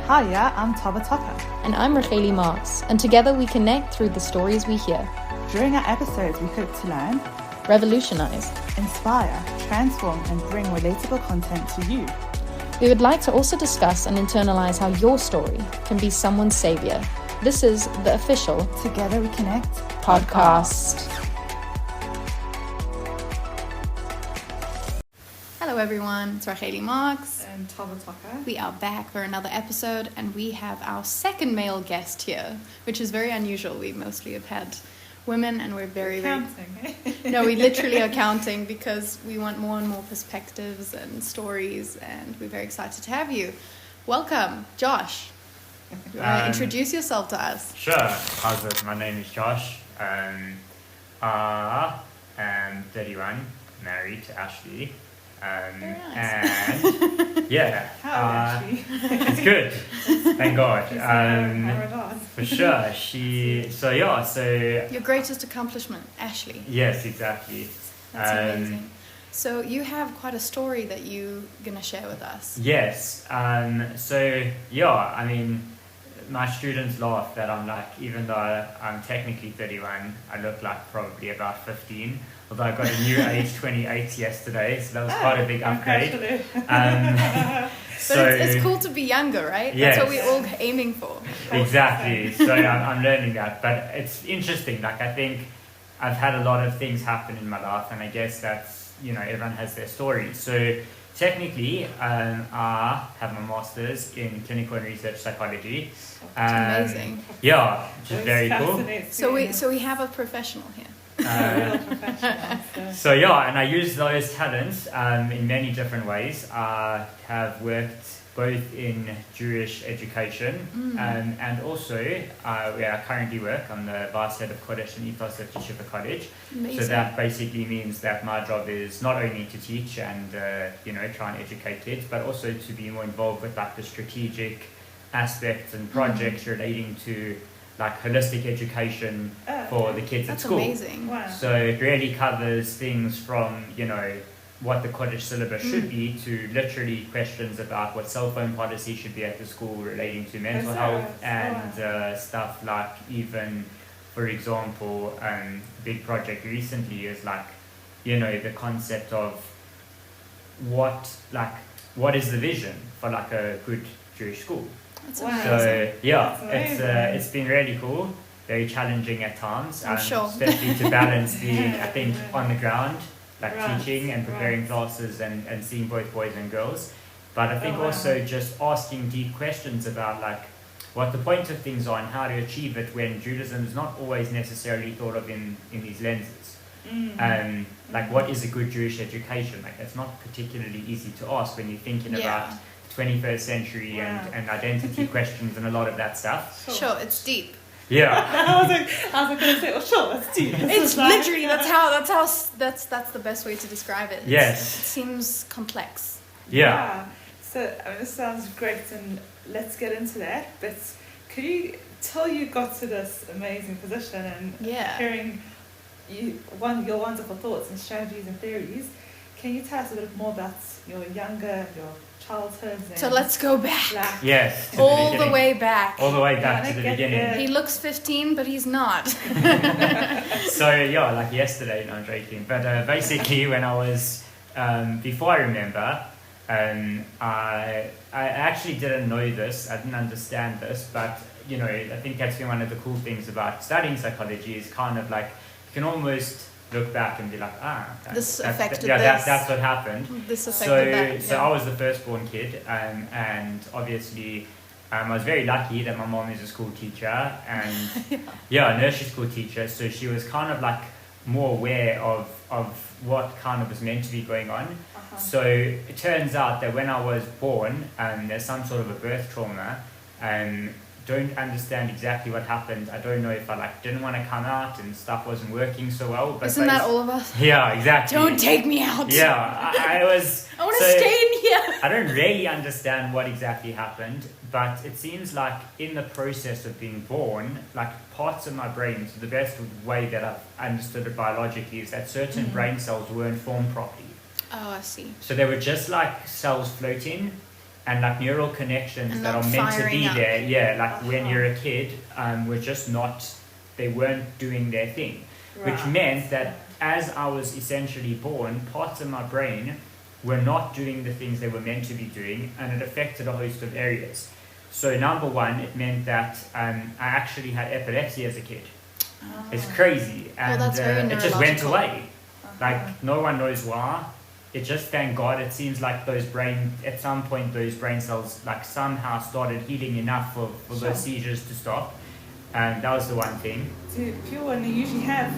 Hiya, I'm Tava Tucker. And I'm Racheli Marks, and together we connect through the stories we hear. During our episodes, we hope to learn, revolutionize, inspire, transform, and bring relatable content to you. We would like to also discuss and internalize how your story can be someone's savior. This is the official Together We Connect podcast. Hello everyone, it's Racheli Marks. And Tava Tucker. We are back for another episode, and we have our second male guest here, which is very unusual. We mostly have had women, and we're very counting. No, we literally are counting because we want more and more perspectives and stories, and we're very excited to have you. Welcome, Josh. You want to introduce yourself to us? Sure. How's it? My name is Josh. I am 31, married to Ashley. Very nice. And yeah, Ashley? it's good. Thank God. For sure. So Your greatest accomplishment, Ashley. Yes, exactly. That's amazing. So you have quite a story that you're gonna share with us. Yes. My students laugh that I'm like, even though I'm technically 31, I look like probably about 15. Although I got a new age 28 yesterday, so that was quite a big upgrade. But it's cool to be younger, right? Yes. That's what we're all aiming for. Exactly. So I'm learning that. But it's interesting. Like, I think I've had a lot of things happen in my life, and I guess that's, everyone has their story. So technically, I have my master's in clinical and research psychology. That's amazing. Yeah, which is very cool. So we have a professional here. So and I use those talents in many different ways. I have worked both in Jewish education and also where I currently work. I'm the vice head of Kodesh and Ethos at Yeshiva College. Amazing. So that basically means that my job is not only to teach and try and educate kids, but also to be more involved with like the strategic aspects and projects relating to like holistic education for the kids at school. That's amazing. Wow. So it really covers things from, what the Kodesh syllabus should be to literally questions about what cell phone policy should be at the school relating to mental health and stuff like even, for example, big project recently is like, the concept of what is the vision for like a good Jewish school. That's So it's been really cool, very challenging at times, I'm sure. especially to balance being, I think, on the ground, like teaching and preparing classes and seeing both boys and girls. But I think also just asking deep questions about like what the point of things are and how to achieve it when Judaism is not always necessarily thought of in these lenses. Like what is a good Jewish education? Like that's not particularly easy to ask when you're thinking about 21st century and identity questions and a lot of that stuff. Sure, it's deep. Yeah. I was going to say, sure, that's deep. It's literally that's the best way to describe it. Yes. It seems complex. Yeah. So this sounds great, and let's get into that. But could you tell you got to this amazing position and hearing your wonderful thoughts and strategies and theories? Can you tell us a bit more about your childhood? So let's go back. Yes. All the way back. All the way back to the beginning. He looks 15, but he's not. So like yesterday, no, I'm joking. But basically, when I was before I remember, I actually didn't know this. I didn't understand this, but I think that's been one of the cool things about studying psychology is kind of like you can almost look back and be like, this affected this. That's what happened. This affected that. So I was the firstborn kid, and obviously I was very lucky that my mom is a school teacher and a nursery school teacher. So she was kind of like more aware of what kind of was meant to be going on. So it turns out that when I was born, there's some sort of a birth trauma, and don't understand exactly what happened. I don't know if I didn't want to come out and stuff wasn't working so well. But isn't that all of us? Yeah, exactly. Don't take me out. Yeah, I want to stay in here. I don't really understand what exactly happened, but it seems like in the process of being born, like parts of my brain, so the best way that I've understood it biologically is that certain brain cells weren't formed properly. Oh, I see. So they were just like cells floating. and like neural connections and that are meant to be up. there, like when you're a kid, were just not, they weren't doing their thing, which meant that as I was essentially born, parts of my brain were not doing the things they were meant to be doing, and it affected a host of areas. So number one, it meant that I actually had epilepsy as a kid. It's crazy, and it just went away. Like, no one knows why. It just, thank God, it seems like at some point those brain cells like somehow started healing enough for those seizures to stop. And that was the one thing. So people usually have,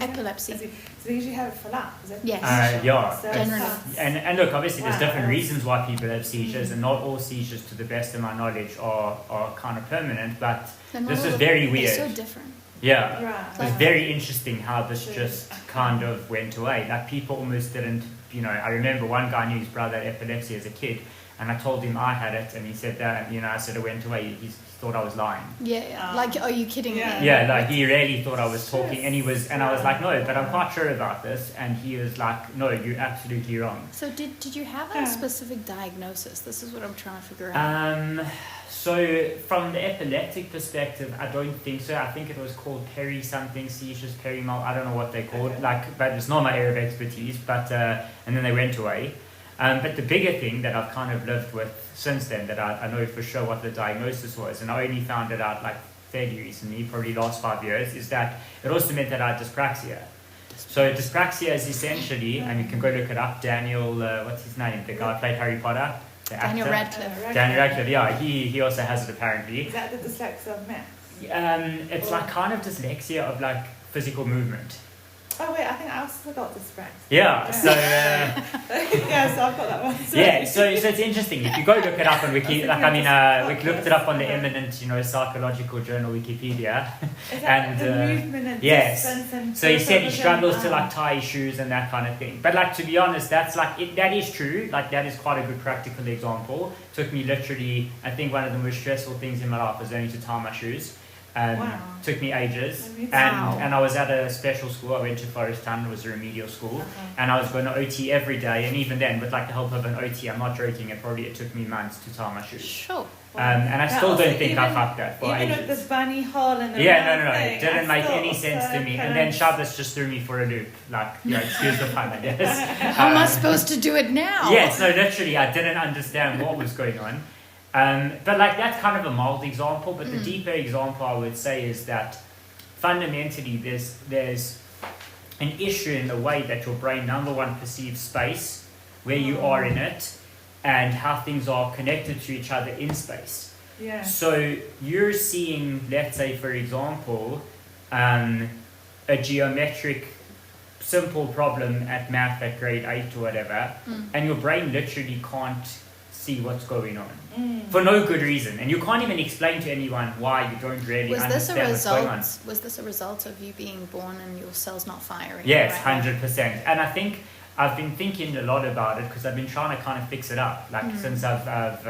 epilepsy. So they usually have it for life, is it? Yes. So generally. And look, obviously there's different reasons why people have seizures, and not all seizures, to the best of my knowledge, are kind of permanent, but this is very weird. They're so different. Yeah. It's very interesting how this just kind of went away. Like, people almost didn't, I remember one guy knew his brother had epilepsy as a kid, and I told him I had it, and he said that, and I said it went away. He thought I was lying. Yeah. Like, are you kidding me? Yeah, like he really thought I was talking, and I was like, no, but I'm quite sure about this, and he was like, no, you're absolutely wrong. So did you have a specific diagnosis? This is what I'm trying to figure out. So from the epileptic perspective, I don't think so. I think it was called peri-something, seizures, peri-mal, I don't know what they called, but it's not my area of expertise, but, and then they went away. But the bigger thing that I've kind of lived with since then, that I know for sure what the diagnosis was, and I only found it out like fairly recently, probably last 5 years, is that it also meant that I had dyspraxia. So dyspraxia is essentially, and you can go look it up, Daniel, what's his name, the guy who played Harry Potter? Daniel Radcliffe. Daniel Radcliffe, yeah, he also has it apparently. Is that the dyslexia of maths? It's like kind of dyslexia of like physical movement. Oh wait, I think I also got dyspraxia. Yeah, so... yeah, so I've got that one. Sorry. Yeah, so it's interesting. If you go look it up on Wiki, we looked it up on the eminent, psychological journal Wikipedia. Is that the movement and distance and... So he said he struggles to like tie his shoes and that kind of thing. But like, to be honest, that's like, that is true. Like, that is quite a good practical example. Took me literally, I think one of the most stressful things in my life was learning to tie my shoes. Took me ages, and I was at a special school. I went to Forest Town. It was a remedial school, and I was going to OT every day, and even then, with like the help of an OT, I'm not joking, it took me months to tie my shoes. Sure. And I still don't think I fucked that for ages. Even with the bunny hole and the no, it didn't make any sense to me. And then Shabbos just threw me for a loop, like, excuse the pun, I guess. How am I supposed to do it now? Yes, no, literally, I didn't understand what was going on. But like, that's kind of a mild example, but the deeper example I would say is that fundamentally there's an issue in the way that your brain, number one, perceives space, where you are in it, and how things are connected to each other in space. Yeah. So you're seeing, let's say for example, a geometric simple problem at math at grade 8 or whatever, and your brain literally can't see what's going on for no good reason, and you can't even explain to anyone why. You don't really understand what's going on. Was this a result of you being born and your cells not firing? Yes, 100%. And I think I've been thinking a lot about it because I've been trying to kind of fix it up, like since I've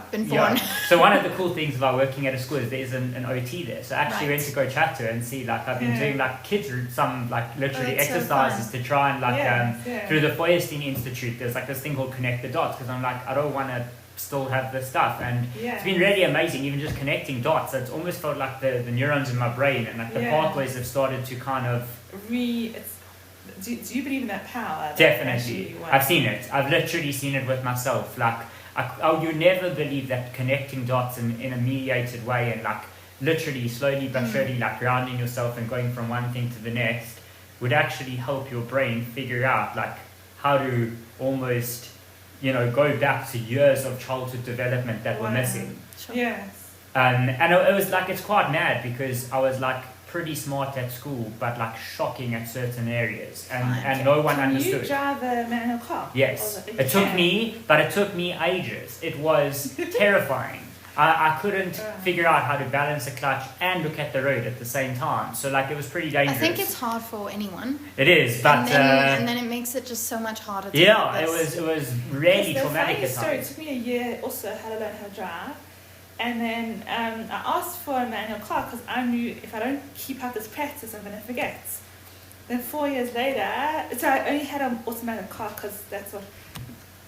been born. Yeah. So one of the cool things about working at a school is there is an OT there. So I actually went to go chat to her and see, like, I've been doing like kids some like literally exercises to try and like through the Poyaz Institute. There's like this thing called Connect the Dots, because I'm like, I don't want to still have this stuff, and it's been really amazing, even just connecting dots. It's almost felt like the neurons in my brain and like the pathways have started to kind of do you believe in that power? Definitely. I've seen it. I've literally seen it with myself. Like, you never believe that connecting dots in a mediated way, and like literally slowly but surely like grounding yourself and going from one thing to the next would actually help your brain figure out like how to almost, go back to years of childhood development that were missing. Sure. Yes. And it was like, it's quite mad because I was like pretty smart at school, but like shocking at certain areas, and no one understood. Can you drive a manual car? Yes. It took me ages. It was terrifying. I couldn't figure out how to balance a clutch and look at the road at the same time. So like, it was pretty dangerous. I think it's hard for anyone. It is, but and then it makes it just so much harder. To it was really traumatic at times. It took me a year also how to learn how to drive, and then I asked for a manual car because I knew if I don't keep up this practice, I'm going to forget. Then 4 years later, so I only had an automatic car because that's what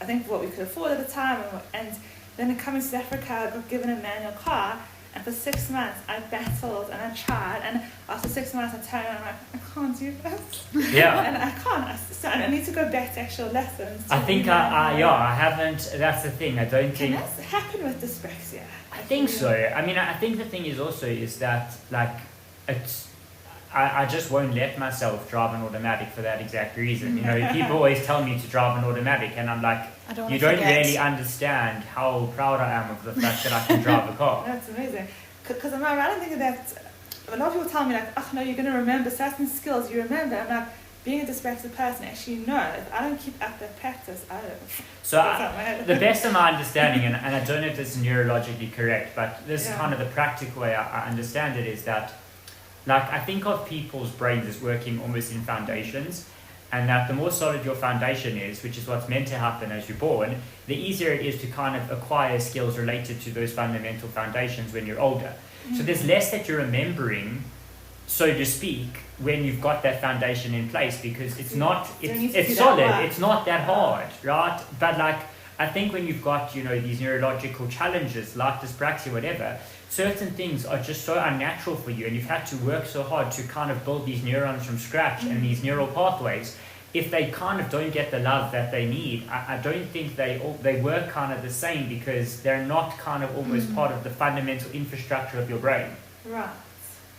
I think what we could afford at the time, and then coming to South Africa, I got given a manual car, and for 6 months I battled and I tried, and after 6 months I turned around and I'm like, I can't do this. Yeah. And I can't. So I need to go back to actual lessons. I think I haven't. That's the thing. I don't think. Can this happen with dyspraxia? I think so. I mean, I think the thing is also is that like it's. I just won't let myself drive an automatic for that exact reason. You know, people always tell me to drive an automatic, and I'm like, you don't really understand how proud I am of the fact that I can drive a car. That's amazing. Because I don't think that a lot of people tell me like, oh no, you're going to remember certain skills. You remember. I'm like, being a dyspraxic person, actually no. If I don't keep up that practice, I don't. So the best of my understanding, and I don't know if this is neurologically correct, but this is kind of the practical way I understand it, is that like I think of people's brains as working almost in foundations, and that the more solid your foundation is, which is what's meant to happen as you're born, the easier it is to kind of acquire skills related to those fundamental foundations when you're older. So there's less that you're remembering, so to speak, when you've got that foundation in place, because it's solid, it's not that hard, right? But like I think when you've got, you know, these neurological challenges like dyspraxia, whatever, certain things are just so unnatural for you, and you've had to work so hard to kind of build these neurons from scratch and these neural pathways. If they kind of don't get the love that they need, I don't think they work kind of the same, because they're not kind of almost part of the fundamental infrastructure of your brain. Right.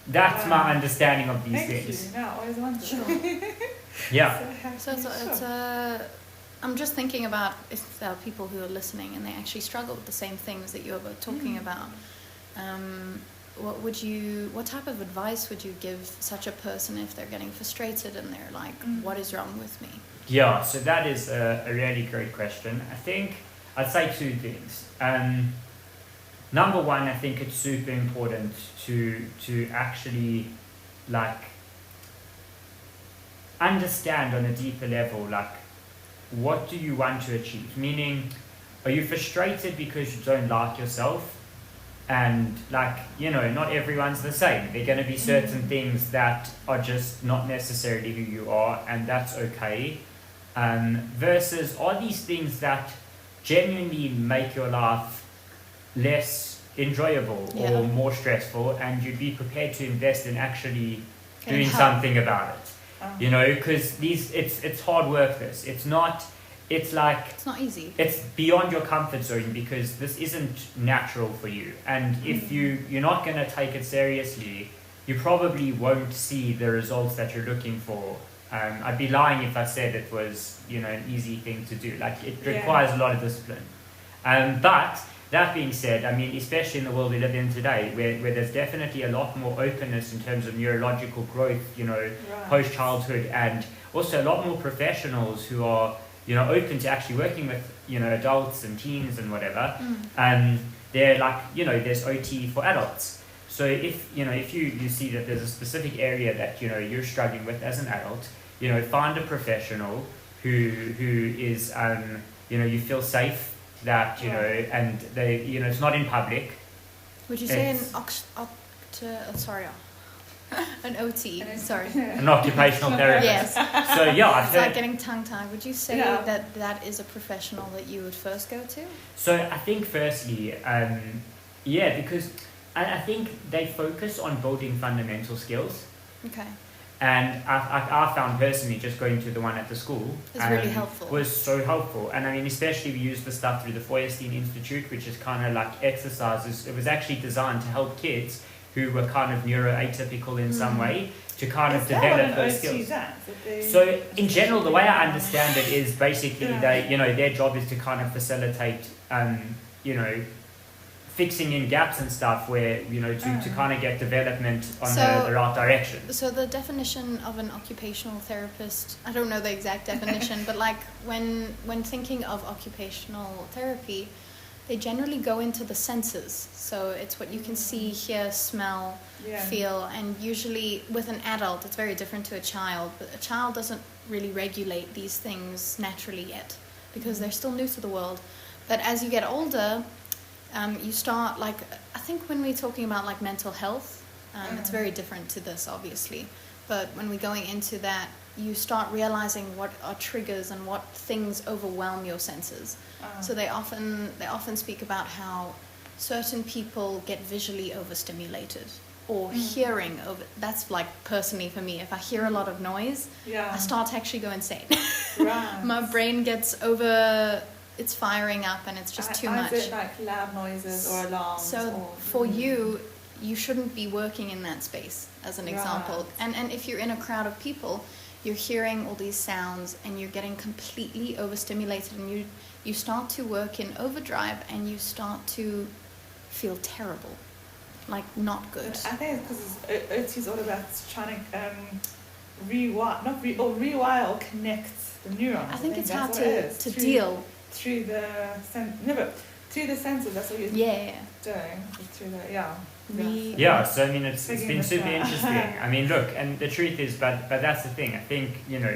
That's my understanding of these things. Thank you. No, I always wondered. Sure. Yeah. So it's I'm just thinking about if there are people who are listening and they actually struggle with the same things that you're both talking about. What type of advice would you give such a person if they're getting frustrated and they're like, what is wrong with me? Yeah, so that is a really great question. I think I'd say two things. Number one, I think it's super important to actually like understand on a deeper level, like, what do you want to achieve? Meaning, are you frustrated because you don't like yourself? And like, you know, not everyone's the same. There are going to be certain things that are just not necessarily who you are, and that's okay. Versus are these things that genuinely make your life less enjoyable or more stressful, and you'd be prepared to invest in actually doing something about it. You know, because it's hard work. It's not easy. It's beyond your comfort zone, because this isn't natural for you. And if you're not going to take it seriously, you probably won't see the results that you're looking for. I'd be lying if I said it was, you know, an easy thing to do. Like, it requires a lot of discipline. But that being said, I mean, especially in the world we live in today, where there's definitely a lot more openness in terms of neurological growth, you know, post-childhood, and also a lot more professionals who are, you know, open to actually working with, you know, adults and teens and whatever. They're like, you know, there's OT for adults. So if you see that there's a specific area that, you know, you're struggling with as an adult, you know, find a professional who is, you know, you feel safe, that, you know, and they, you know, it's not in public. Would you say an OT, sorry. An occupational therapist. Yes. So yeah, it's like getting tongue-tied. Would you say that is a professional that you would first go to? So I think firstly, because I think they focus on building fundamental skills. Okay. And I found personally just going to the one at the school really helpful. Was so helpful. And I mean, especially we used the stuff through the Poyaz Institute, which is kind of like exercises. It was actually designed to help kids who were kind of neuroatypical in some way to kind of develop those skills. So in general, the way I understand it is basically they, you know, their job is to kind of facilitate, you know, fixing in gaps and stuff where, you know, to kind of get development on the right direction. So the definition of an occupational therapist, I don't know the exact definition, but like when thinking of occupational therapy, they generally go into the senses. So it's what you can see, hear, smell, feel, and usually with an adult, it's very different to a child. But a child doesn't really regulate these things naturally yet because they're still new to the world. But as you get older, you start, like, I think when we're talking about like mental health, it's very different to this, obviously. But when we're going into that, you start realizing what are triggers and what things overwhelm your senses. So they often speak about how certain people get visually overstimulated or hearing over. That's like personally for me, if I hear a lot of noise, I start to actually go insane. Right. My brain gets over, it's firing up and it's just too much. Is it like loud noises or alarms? So for you shouldn't be working in that space, as an example. And if you're in a crowd of people, you're hearing all these sounds and you're getting completely overstimulated, and you start to work in overdrive and you start to feel terrible, like not good. I think it's because OT is all about trying to rewire or connect the neurons. I think it's how to deal through the through the senses. That's what you're doing. Through the so I mean it's been super interesting. I mean, look, and the truth is, but that's the thing. I think,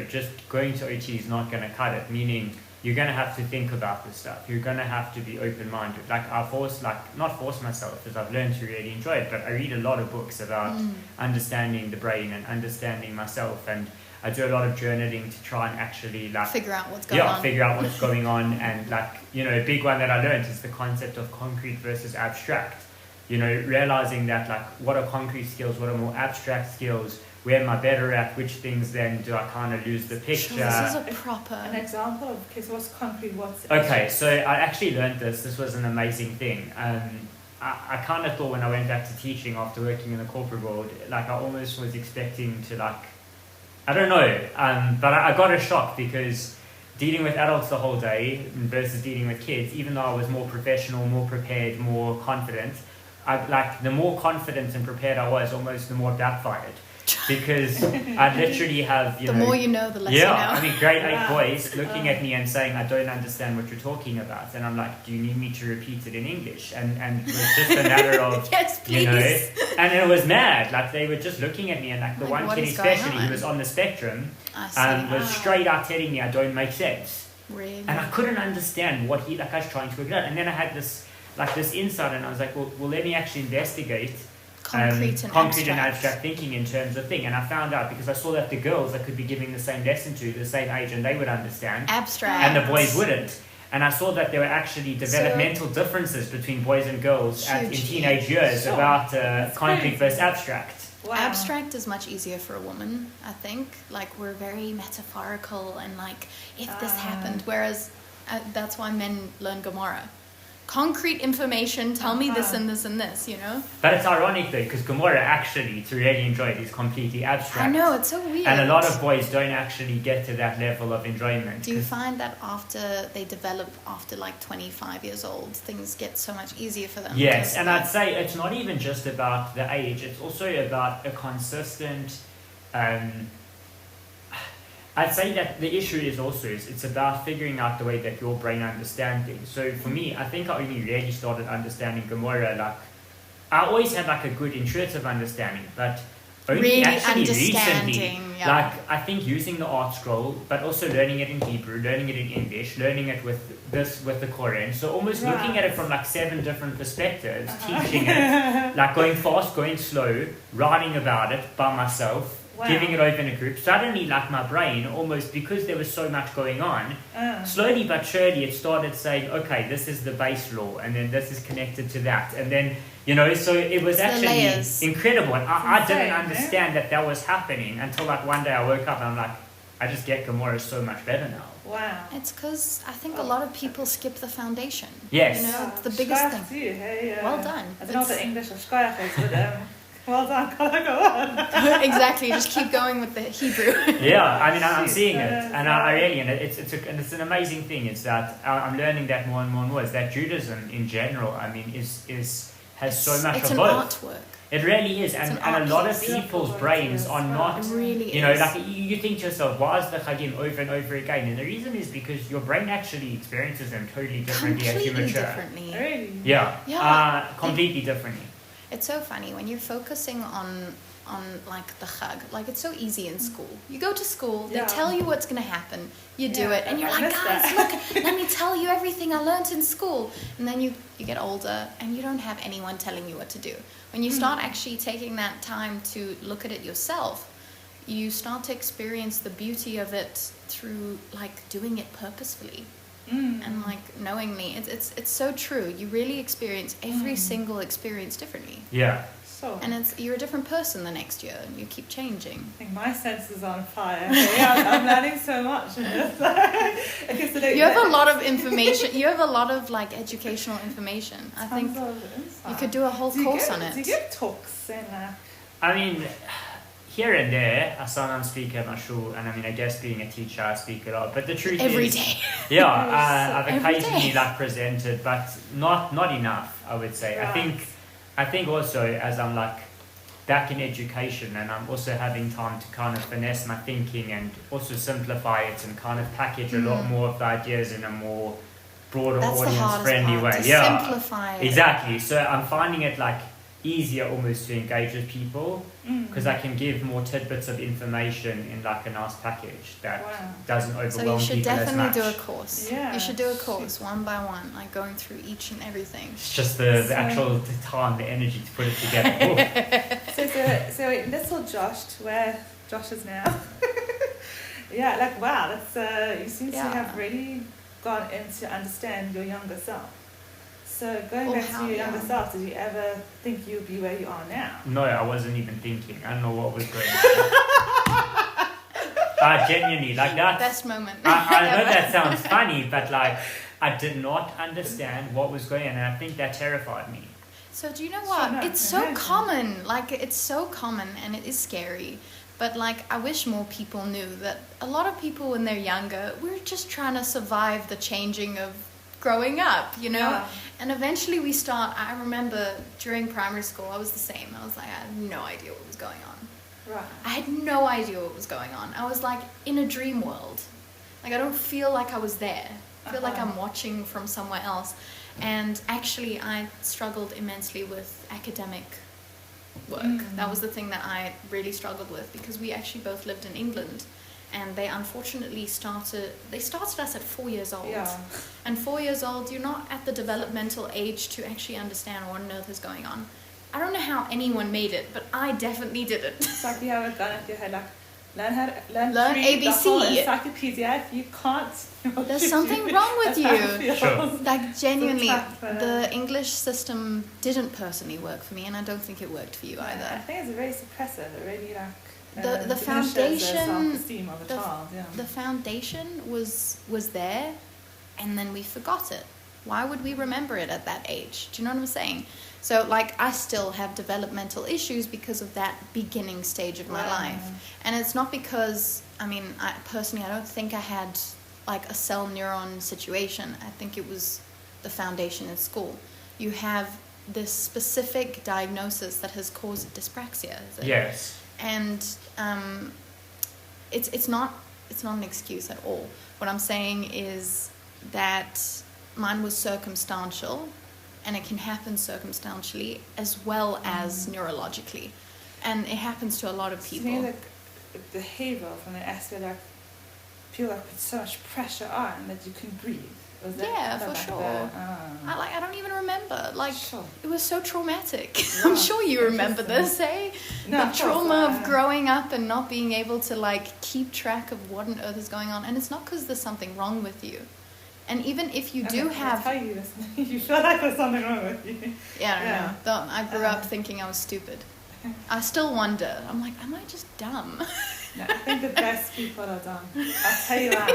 just going to OT is not going to cut it. Meaning, you're going to have to think about this stuff. You're going to have to be open-minded. Like not force myself, because I've learned to really enjoy it. But I read a lot of books about understanding the brain and understanding myself, and I do a lot of journaling to try and actually figure out what's going on. Figure out what's going on, and a big one that I learned is the concept of concrete versus abstract. Realizing that what are concrete skills, what are more abstract skills, where am I better at, which things then do I kind of lose the picture. This is a proper... An example of, okay, so what's concrete, what's... Okay, so I actually learned this was an amazing thing. I kind of thought when I went back to teaching after working in the corporate world, I almost was expecting to I don't know, but I got a shock, because dealing with adults the whole day versus dealing with kids, even though I was more professional, more prepared, more confident, the more confident and prepared I was, almost the more it backfired. Because I literally have, the more you know, the less you know. I mean, grade 8 boys looking at me and saying, I don't understand what you're talking about. And I'm like, do you need me to repeat it in English? And it was just a matter of, yes, please. And it was mad. They were just looking at me, and the one kid especially who was on the spectrum was straight out telling me I don't make sense. Really? And I couldn't understand what I was trying to figure out. And then I had this insight, and I was like, well, let me actually investigate concrete and abstract thinking in terms of thing. And I found out, because I saw that the girls I could be giving the same lesson to, the same age, and they would understand. Abstract. And the boys wouldn't. And I saw that there were actually developmental differences between boys and girls in teenage years about concrete versus abstract. Wow. Abstract is much easier for a woman, I think. We're very metaphorical and if this happened. Whereas that's why men learn Gomorrah. Concrete information, tell me this and this and this, But it's ironic though, because Gomorrah actually, to really enjoy it, is completely abstract. I know, it's so weird. And a lot of boys don't actually get to that level of enjoyment. Do you find that after they develop, after 25 years old, things get so much easier for them? Yes, and I'd say it's not even just about the age, it's also about a consistent... I'd say that the issue is also, it's about figuring out the way that your brain understands things. So for me, I think I only really started understanding Gomorrah, I always had a good intuitive understanding, but only really actually recently, I think using the art scroll, but also learning it in Hebrew, learning it in English, learning it with the Quran. So almost looking at it from 7 different perspectives, teaching it, going fast, going slow, writing about it by myself. Wow. Giving it over in a group. Suddenly, my brain, almost because there was so much going on, slowly but surely it started saying, okay, this is the base law, and then this is connected to that. And then, so it was actually incredible. And I didn't understand that was happening until one day I woke up and I'm like, I just get Gomorrah so much better now. Wow. It's because I think a lot of people skip the foundation. Yes. It's the biggest thing. You, hey, well done. I don't know what the English of Skyach is, but... Well done, go on. Exactly, just keep going with the Hebrew. Yeah, I mean, I'm seeing it, and I really, and it's an amazing thing. Is that I'm learning that more and more and more. Is that Judaism in general? I mean, has so much of both. It's an artwork. It really is, and a lot of people's brains are not. It really you think to yourself, why is the Chagim over and over again? And the reason is because your brain actually experiences them totally differently as you mature. Differently. Really? Yeah. Completely differently. It's so funny when you're focusing on the Chag. It's so easy in school. You go to school, they tell you what's going to happen, you do it, and you're like, guys, look, let me tell you everything I learned in school. And then you get older and you don't have anyone telling you what to do. When you start actually taking that time to look at it yourself, you start to experience the beauty of it through like doing it purposefully. And like knowingly. It's so true. You really experience every single experience differently. Yeah. So. And you're a different person the next year, and you keep changing. I think my sense is on fire. Okay, I'm learning so much. Okay, so you have a lot of information. You have a lot of like educational information. I think you could do a whole course on it. Do you give talks in I mean, here and there, I sometimes speak at my school, and I mean, I guess being a teacher, I speak a lot. But the truth every is, day. Yeah, I've occasionally like presented, but not enough, I would say. Right. I think also as I'm like back in education, and I'm also having time to kind of finesse my thinking and also simplify it and kind of package a lot more of the ideas in a more broader audience friendly way. Simplify it. Exactly. So I'm finding it like easier almost to engage with people because I can give more tidbits of information in like a nice package that doesn't overwhelm people as much. So you should definitely do a course. Yeah. You should do a course one by one, like going through each and everything. It's just the actual time, the energy to put it together. So little Josh, to where Josh is now. Yeah, like wow, that's you seem to have really gone in to understand your younger self. So going back to your younger self, did you ever think you'd be where you are now? No, I wasn't even thinking. I don't know what was going on. Genuinely, like that. Best moment. I know that sounds funny, but like I did not understand what was going on, and I think that terrified me. So do you know what? It's so common. Like it's so common, and it is scary. But like I wish more people knew that a lot of people when they're younger, we're just trying to survive the changing of growing up, you know? Yeah. And eventually we start, I remember during primary school, I was the same. I was like, I had no idea what was going on. Right. I had no idea what was going on. I was like in a dream world. Like I don't feel like I was there. I feel like I'm watching from somewhere else. And actually I struggled immensely with academic work. That was the thing that I really struggled with because we actually both lived in England. And they unfortunately started us at 4 years old. Yeah. And 4 years old, you're not at the developmental age to actually understand what on earth is going on. I don't know how anyone made it, but I definitely did it. It's like you have a gun at your head, like learn ABC. The whole encyclopedia. If you can't, there's something wrong with you. Sure. Like genuinely, the English system didn't personally work for me, and I don't think it worked for you either. I think it's very suppressive. It really like. The foundation of a child, the foundation was there, and then we forgot it. Why would we remember it at that age? Do you know what I'm saying? So like I still have developmental issues because of that beginning stage of my life, and it's not because I don't think I had like a cell neuron situation. I think it was the foundation in school. You have this specific diagnosis that has caused dyspraxia. Yes. And it's not an excuse at all. What I'm saying is that mine was circumstantial, and it can happen circumstantially as well as neurologically, and it happens to a lot of people. To me, like behavioural from the aspect like people like put so much pressure on that you can breathe. For sure. I don't even remember. Like it was so traumatic. Yeah, I'm sure you remember this, eh? No, the trauma of growing up and not being able to like keep track of what on earth is going on, and it's not because there's something wrong with you. And even if you do have, I'll tell you this. You feel like there's something wrong with you. Yeah, I know. I grew up thinking I was stupid. I still wonder. I'm like, am I just dumb? No, I think the best people are dumb. I'll tell you that.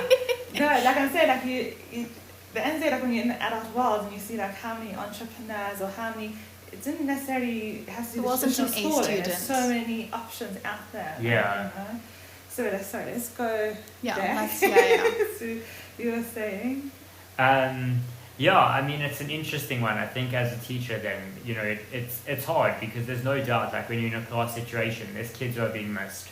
No, like I'm saying, like you the end day, like when you're in the adult world and you see like how many entrepreneurs or how many, it didn't necessarily have to do with traditional schooling. There's so many options out there. Yeah. So let's go. Yeah. So you were saying. I mean it's an interesting one. I think as a teacher, then it's hard because there's no doubt like when you're in a class situation, there's kids who are being missed.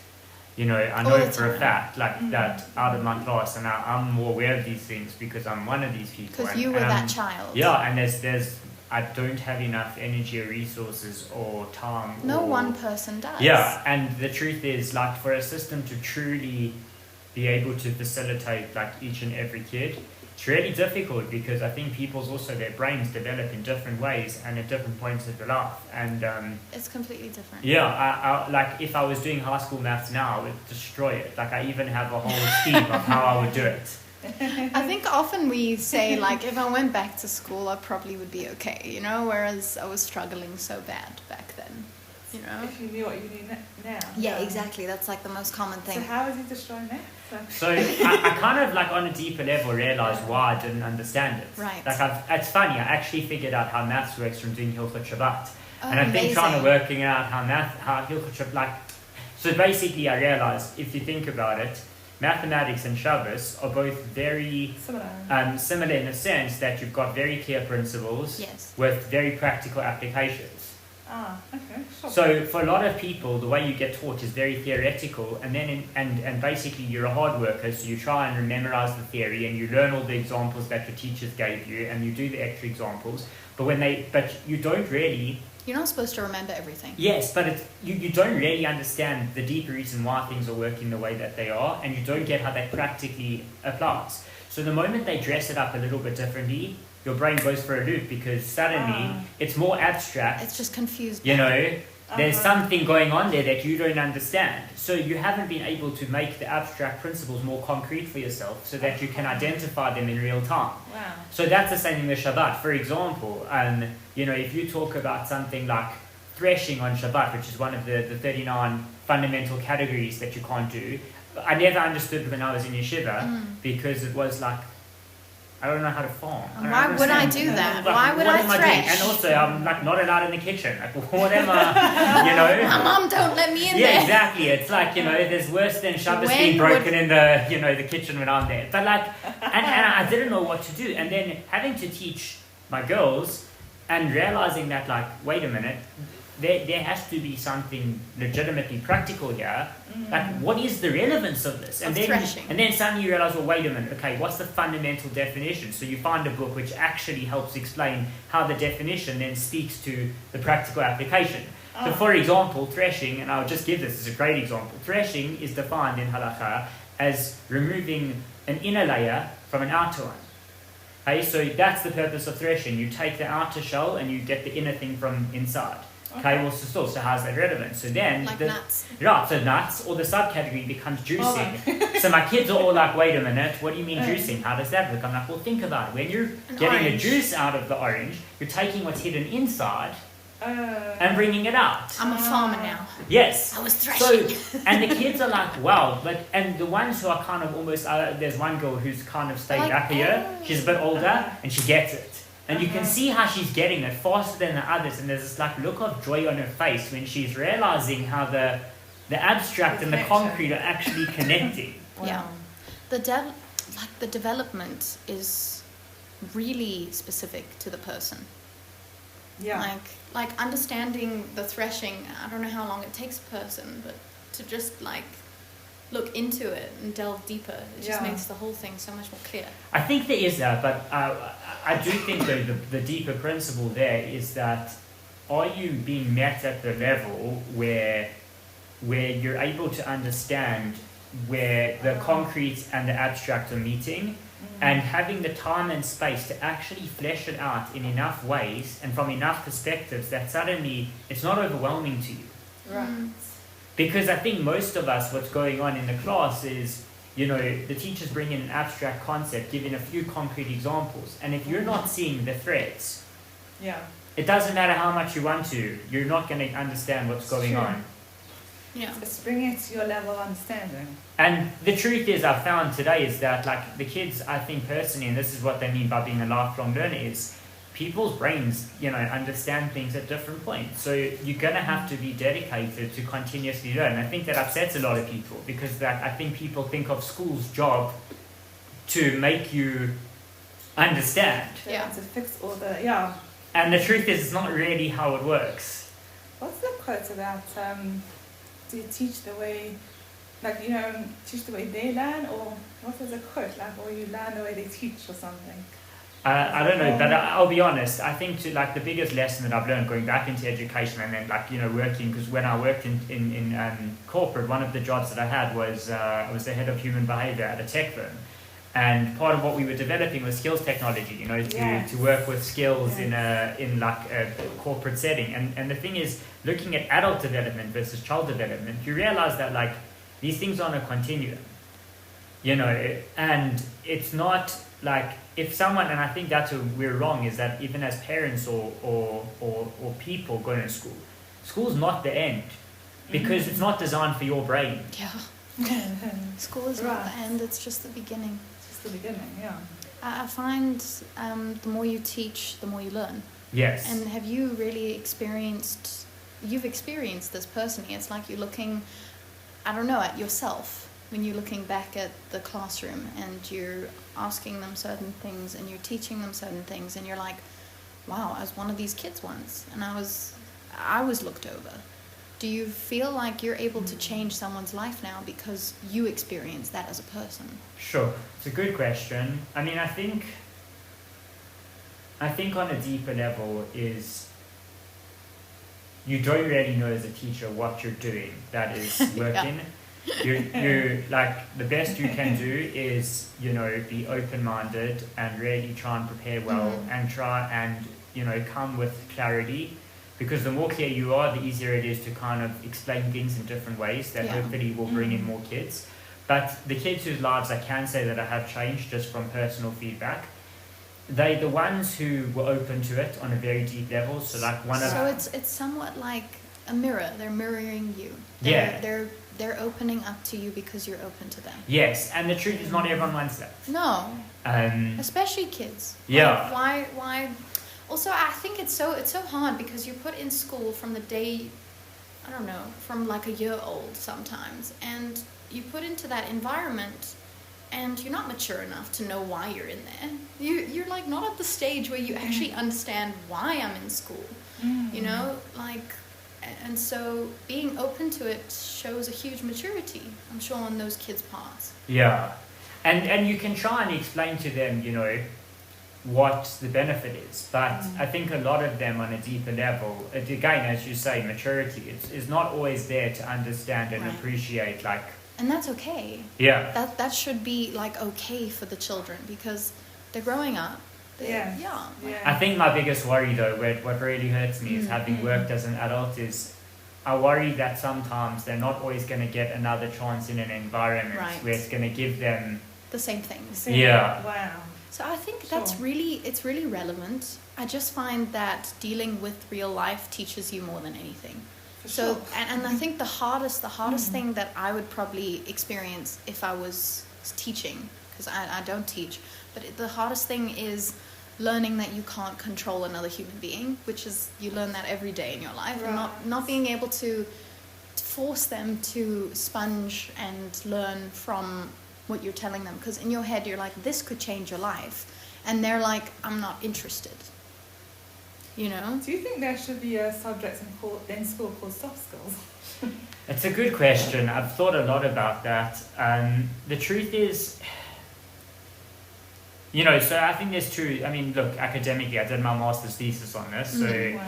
I know for a fact, like that out of my class, and I'm more aware of these things because I'm one of these people. Because you were that child. Yeah, and there's I don't have enough energy or resources or time. No one person does. Yeah, and the truth is, like, for a system to truly be able to facilitate like each and every kid, it's really difficult because I think people's also their brains develop in different ways and at different points of their life, and it's completely different. Yeah, I like if I was doing high school maths now, I would destroy it. Like I even have a whole scheme of how I would do it. I think often we say like, if I went back to school, I probably would be okay, you know, whereas I was struggling so bad back then. You know? If you knew what you knew now. Yeah, exactly. That's like the most common thing. So how is he destroying that? So I kind of like on a deeper level realised why I didn't understand it. Right. Like it's funny, I actually figured out how maths works from doing Hilchot Shabbat. Oh, and I've been amazing. trying to working out how Hilchot Shabbat, like, so basically I realised if you think about it, mathematics and Shabbos are both very similar in the sense that you've got very clear principles with very practical applications. Okay. Sure. So for a lot of people, the way you get taught is very theoretical, and then and basically you're a hard worker, so you try and memorize the theory and you learn all the examples that your teachers gave you, and you do the extra examples. But you don't really. You're not supposed to remember everything. Yes, but you don't really understand the deeper reason why things are working the way that they are, and you don't get how that practically applies. So the moment they dress it up a little bit differently, your brain goes for a loop because suddenly it's more abstract. It's just confused. You know, there's something going on there that you don't understand. So you haven't been able to make the abstract principles more concrete for yourself so that you can identify them in real time. Wow. So that's the same thing with Shabbat. For example, you know, if you talk about something like threshing on Shabbat, which is one of the 39 fundamental categories that you can't do, I never understood when I was in yeshiva because it was like, I don't know how to farm. Why would I do that? Like, why would I thresh? And also, I'm like not allowed in the kitchen. Like, what am I, you know? My mom don't let me in there. Yeah, exactly. It's like, you know, there's worse than Shabbos being broken in the, you know, the kitchen when I'm there. But like, and I didn't know what to do. And then having to teach my girls and realizing that, like, wait a minute, there has to be something legitimately practical here. Like, what is the relevance of this? And then suddenly you realize, well, wait a minute, okay, what's the fundamental definition? So you find a book which actually helps explain how the definition then speaks to the practical application. So for example, threshing, and I'll just give this as a great example, threshing is defined in halakha as removing an inner layer from an outer one. Okay, so that's the purpose of threshing. You take the outer shell and you get the inner thing from inside. Okay, well, so how's that relevant? So then, like nuts. Right, so nuts, or the subcategory becomes juicing. So my kids are all like, wait a minute, what do you mean juicing? How does that work? I'm like, well, think about it. When you're getting the juice out of the orange, you're taking what's hidden inside and bringing it out. I'm a farmer now. Yes. I was threshing. So, and the kids are like, wow, and the ones who are kind of almost, there's one girl who's kind of stayed back a year, she's a bit older, and she gets it. And you can see how she's getting it faster than the others, and there's this like look of joy on her face when she's realizing how the abstract and the concrete are actually connecting. Yeah, the development is really specific to the person. Yeah, like understanding the threshing. I don't know how long it takes a person, but to just like look into it and delve deeper, it just makes the whole thing so much more clear. I think there is that, but I do think though the deeper principle there is that are you being met at the level where you're able to understand where the concrete and the abstract are meeting and having the time and space to actually flesh it out in enough ways and from enough perspectives that suddenly it's not overwhelming to you. Right. Because I think most of us, what's going on in the class is, you know, the teachers bring in an abstract concept, giving a few concrete examples. And if you're not seeing the threads, it doesn't matter how much you want to, you're not going to understand what's going on. Yeah. It's bringing it to your level of understanding. And the truth is, I've found today is that, like, the kids, I think personally, and this is what they mean by being a lifelong learner, is people's brains, you know, understand things at different points. So you're going to have to be dedicated to continuously learn. I think that upsets a lot of people because that I think people think of school's job to make you understand. To fix all the, And the truth is, it's not really how it works. What's the quote about, do you teach the way, like, you know, teach the way they learn, or what was the quote, like, or you learn the way they teach or something? I don't know, but I'll be honest. I think like the biggest lesson that I've learned going back into education and then like, you know, working, because when I worked in corporate, one of the jobs that I had was I was the head of human behavior at a tech firm. And part of what we were developing was skills technology, you know, to work with skills in like a corporate setting. And the thing is, looking at adult development versus child development, you realize that like these things are on a continuum, you know, and it's not like if someone, and I think that's where we're wrong, is that even as parents or people going to school, school's not the end, because it's not designed for your brain. Yeah. School is not the end, it's just the beginning. The beginning, yeah. I find the more you teach, the more you learn. Yes. And have you really experienced this personally? It's like you're looking, I don't know, at yourself when you're looking back at the classroom and you're asking them certain things and you're teaching them certain things and you're like, wow, I was one of these kids once and I was looked over. Do you feel like you're able to change someone's life now because you experienced that as a person? Sure. It's a good question. I mean, I think on a deeper level is you don't really know as a teacher what you're doing that is working. You're like, the best you can do is, you know, be open-minded and really try and prepare well and try and, you know, come with clarity. Because the more clear you are, the easier it is to kind of explain things in different ways that hopefully will bring in more kids. But the kids whose lives I can say that I have changed just from personal feedback, they're the ones who were open to it on a very deep level. So like it's somewhat like a mirror. They're mirroring you. They're opening up to you because you're open to them. Yes, and the truth is not everyone wants that. No. Especially kids. Yeah. Like, why? Also, I think it's so hard because you're put in school from the day, I don't know, from like a year old sometimes, and you put into that environment, and you're not mature enough to know why you're in there. You're like not at the stage where you actually understand why I'm in school, you know, like, and so being open to it shows a huge maturity, I'm sure, on those kids' parts. Yeah, and you can try and explain to them, you know, what the benefit is, but I think a lot of them on a deeper level, again, as you say, maturity is not always there to understand and appreciate, like, and that's okay. Yeah, that should be like okay for the children because they're growing up. I think my biggest worry though, what really hurts me is having worked as an adult, is I worry that sometimes they're not always going to get another chance in an environment where it's going to give them the same things. Yeah. Wow. So I think it's really relevant. I just find that dealing with real life teaches you more than anything. And I think the hardest thing that I would probably experience if I was teaching, because I don't teach, but the hardest thing is learning that you can't control another human being, which is, you learn that every day in your life, and not being able to force them to sponge and learn from what you're telling them, because in your head you're like, this could change your life, and they're like, I'm not interested, you know. Do you think there should be a subject in school called soft skills? It's a good question. I've thought a lot about that. The truth is, you know, so I think there's two. I mean, look, academically, I did my master's thesis on this, so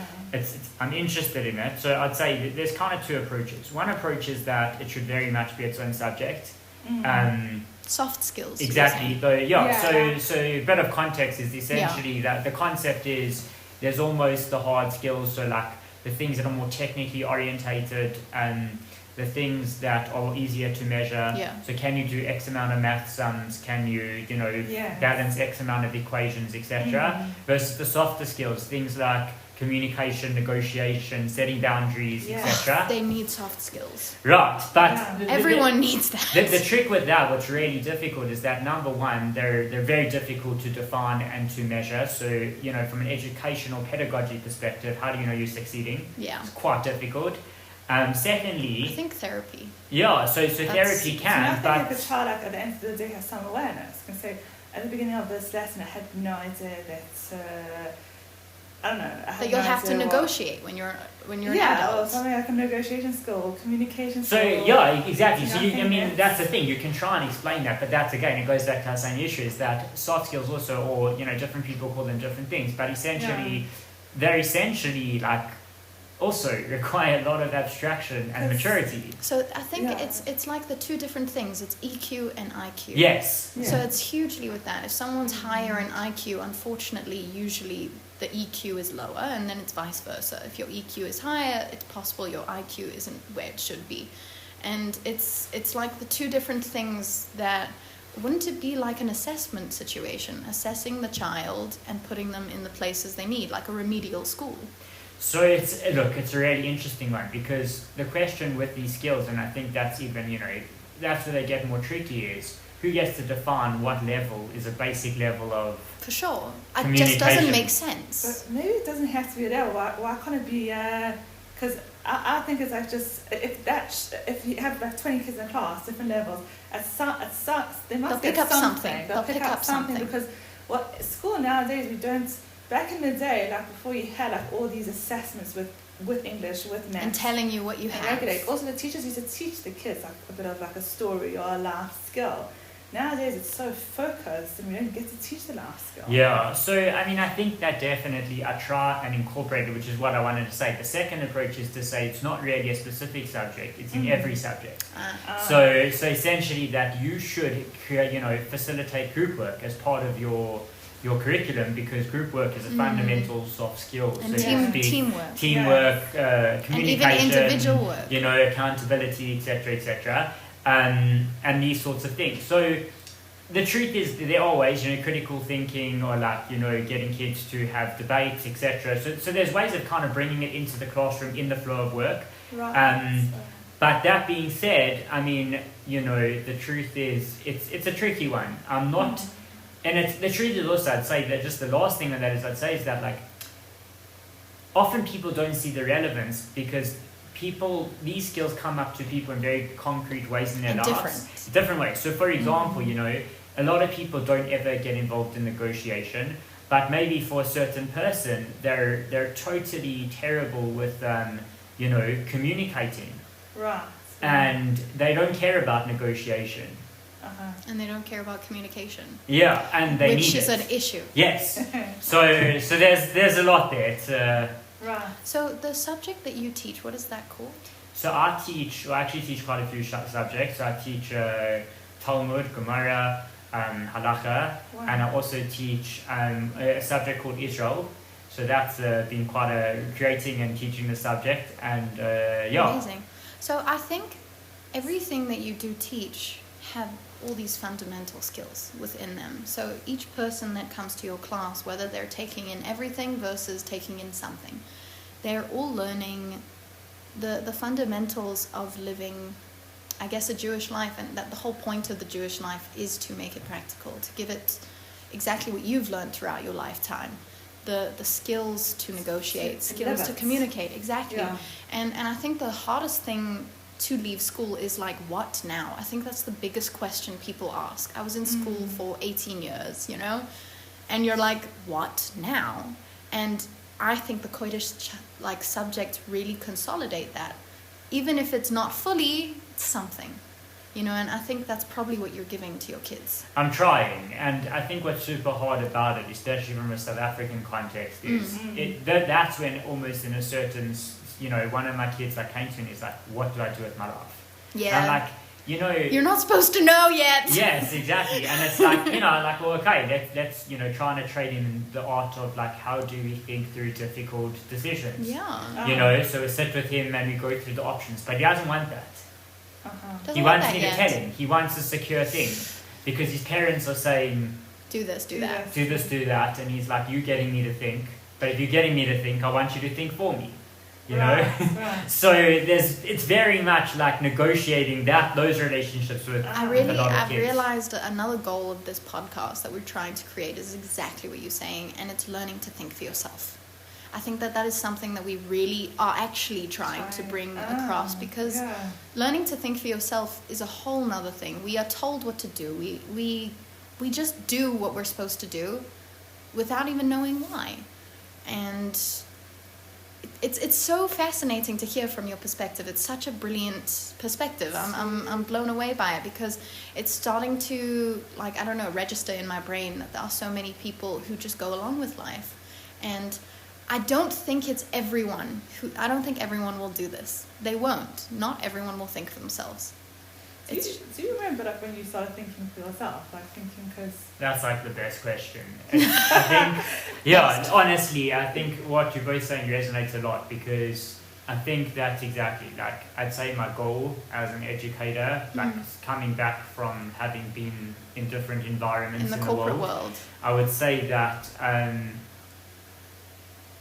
I'm interested in it. So I'd say there's kind of two approaches. One approach is that it should very much be its own subject. Soft skills. Exactly. So a bit of context is essentially that the concept is there's almost the hard skills, so like the things that are more technically orientated, the things that are easier to measure. So can you do X amount of math sums? Can you balance X amount of equations, etc. Versus the softer skills, things like communication, negotiation, setting boundaries, etc. They need soft skills. Right, but everyone needs that. The trick with that, what's really difficult, is that number one, they're very difficult to define and to measure. So, you know, from an educational pedagogy perspective, how do you know you're succeeding? Yeah. It's quite difficult. Secondly, I think therapy. Yeah, so therapy can, but I think if a child, like, at the end of the day, has some awareness, can say, at the beginning of this lesson, I had no idea that. I don't know. That you'll have to negotiate when you're an adult. Or something like a negotiation skill, or communication skill. So yeah, exactly. So I mean, that's the thing. You can try and explain that, but that's, again, it goes back to our same issue, is that soft skills also, or, you know, different people call them different things, but essentially, they're essentially like also require a lot of abstraction and maturity. So I think it's like the two different things. It's EQ and IQ. Yes. So it's hugely with that. If someone's higher in IQ, unfortunately, usually the EQ is lower, and then it's vice versa. If your EQ is higher, it's possible your IQ isn't where it should be. And it's like the two different things that... Wouldn't it be like an assessment situation, assessing the child and putting them in the places they need, like a remedial school? So it's a really interesting one, because the question with these skills, and I think that's even, that's where they get more tricky, is who gets to define what level is a basic level of For sure. It just doesn't make sense. But maybe it doesn't have to be that. Why can't it be... Because I think it's like just... If you have like 20 kids in class, different levels, they must pick up something. They'll pick up something. Because school nowadays, we don't... Back in the day, like before you had like all these assessments with English, with maths. And telling you what you have. Also, the teachers used to teach the kids like a bit of like a story or a life skill. Nowadays, it's so focused and we don't get to teach the life skill. Yeah, so I mean, I think that definitely I try and incorporate it, which is what I wanted to say. The second approach is to say it's not really a specific subject, it's in every subject. So essentially that you should facilitate group work as part of your curriculum, because group work is a fundamental soft skill. And teamwork, communication, and even individual work. Accountability, etc., and these sorts of things. So the truth is there are ways, critical thinking, or getting kids to have debates, etc. So there's ways of kind of bringing it into the classroom in the flow of work. Right. But that being said, I mean, the truth is it's a tricky one. I'm not. And the truth is also, I'd say that just the last thing on that is, I'd say is that often people don't see the relevance, because these skills come up to people in very concrete ways in their lives. Different ways. So for example, a lot of people don't ever get involved in negotiation, but maybe for a certain person, they're totally terrible with, communicating. Right. And they don't care about negotiation. And they don't care about communication. Yeah, and they need it. Which is an issue. Yes. So there's a lot there. It's, right. So the subject that you teach, what is that called? So I actually teach quite a few subjects. So I teach Talmud, Gemara, Halacha, and I also teach a subject called Israel. So that's been quite creating and teaching the subject, and Amazing. So I think everything that you do teach have all these fundamental skills within them. So each person that comes to your class, whether they're taking in everything versus taking in something, they're all learning the fundamentals of living, I guess, a Jewish life, and that the whole point of the Jewish life is to make it practical, to give it exactly what you've learned throughout your lifetime. The skills to negotiate, skills to communicate, exactly. Yeah. And I think the hardest thing to leave school is what now? I think that's the biggest question people ask. I was in school for 18 years, and you're like, what now? And I think the Kodesh subjects really consolidate that. Even if it's not fully, it's something. And I think that's probably what you're giving to your kids. I'm trying, and I think what's super hard about it, especially from a South African context, is that's when almost in a certain, one of my kids came to me and is like, what do I do with my life? Yeah. And you're not supposed to know yet. Yes, exactly. And it's well, okay, let's trying to trade in the art of how do we think through difficult decisions. Yeah. So we sit with him and we go through the options, but he doesn't want that. He want wants me to tell him. He wants a secure thing, because his parents are saying, do this, do that. Do this, do that. And he's like, you're getting me to think. But if you're getting me to think, I want you to think for me. Right. So it's very much negotiating those relationships with a lot of kids. I've realized another goal of this podcast that we're trying to create is exactly what you're saying, and it's learning to think for yourself. I think that is something that we really are actually trying to bring across, because learning to think for yourself is a whole nother thing. We are told what to do. We just do what we're supposed to do without even knowing why. And it's so fascinating to hear from your perspective. It's such a brilliant perspective. I'm blown away by it, because it's starting to register in my brain that there are so many people who just go along with life. And I don't think it's everyone I don't think everyone will do this. They won't. Not everyone will think for themselves. Do you remember like when you started thinking for yourself, like thinking because... That's like the best question. I think, yeah, honestly, I think what you're both saying resonates a lot, because I think that's exactly, like, I'd say my goal as an educator, like coming back from having been in different environments in the corporate world, I would say that,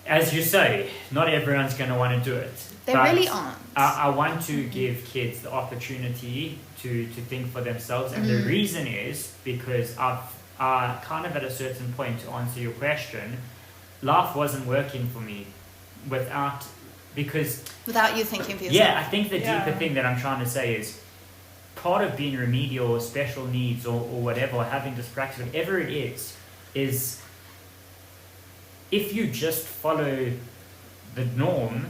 as you say, not everyone's going to want to do it. They really aren't. I want to give kids the opportunity to think for themselves, and the reason is because I've kind of at a certain point, to answer your question, life wasn't working for me without you thinking for yourself. Yeah, I think the deeper thing that I'm trying to say is part of being remedial or special needs or whatever, or having dyspraxia, whatever it is if you just follow the norm,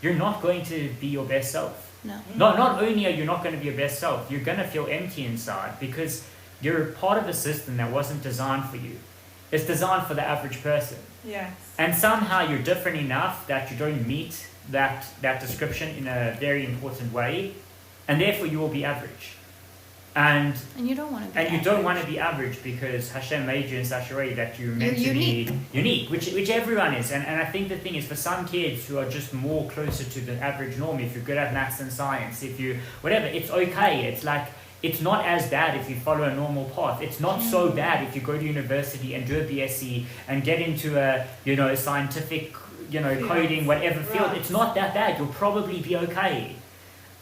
you're not going to be your best self. No. Not only are you not going to be your best self, you're going to feel empty inside, because you're part of a system that wasn't designed for you. It's designed for the average person. Yes. And somehow you're different enough that you don't meet that description in a very important way, and therefore you will be average. And you don't want to be average. You don't want to be average because Hashem made you in such a way that you're meant to be unique, which everyone is. And I think the thing is, for some kids who are just more closer to the average norm, if you're good at maths and science, if you whatever, it's okay. It's like, it's not as bad if you follow a normal path. It's not so bad if you go to university and do a BSc and get into a scientific coding, whatever field. It's not that bad. You'll probably be okay.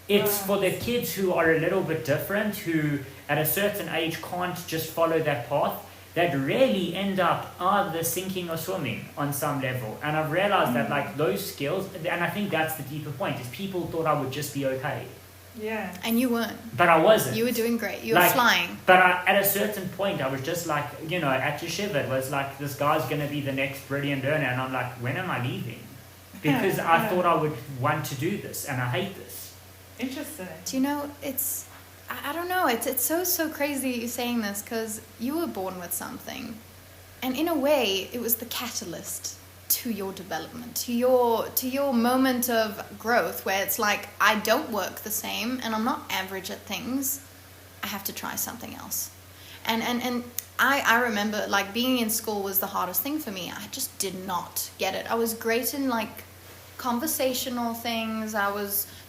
It's for the kids who are a little bit different, who at a certain age can't just follow that path, that really end up either sinking or swimming on some level. And I've realized that like those skills, and I think that's the deeper point, is people thought I would just be okay. Yeah. And you weren't. But I wasn't. You were doing great. You were flying. But at a certain point, I was just like, at Yeshiva, it was like, this guy's going to be the next brilliant earner. And I'm like, when am I leaving? Because I thought I would want to do this, and I hate this. Interesting. Do you know, I don't know, it's so crazy you saying this, because you were born with something. And in a way, it was the catalyst to your development, to your moment of growth, where it's like, I don't work the same and I'm not average at things. I have to try something else. And I remember like being in school was the hardest thing for me. I just did not get it. I was great in like conversational things.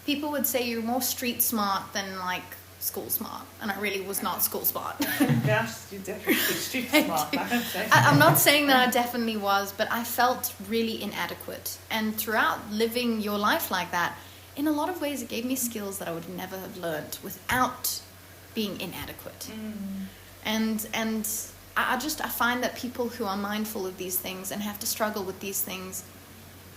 People would say you're more street smart than like school smart, and I really was not school smart. Yes, you definitely street smart. I'm not saying that I definitely was, but I felt really inadequate. And throughout living your life like that, in a lot of ways, it gave me skills that I would never have learned without being inadequate. And I find that people who are mindful of these things and have to struggle with these things,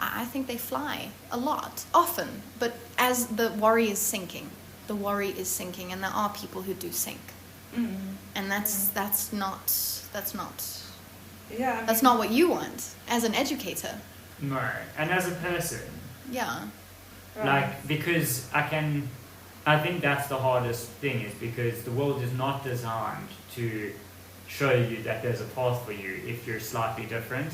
I think they fly a lot, often. But as the worry is sinking, and there are people who do sink. And that's not what you want as an educator. No, and as a person. Yeah. Like, because I think that's the hardest thing, is because the world is not designed to show you that there's a path for you if you're slightly different.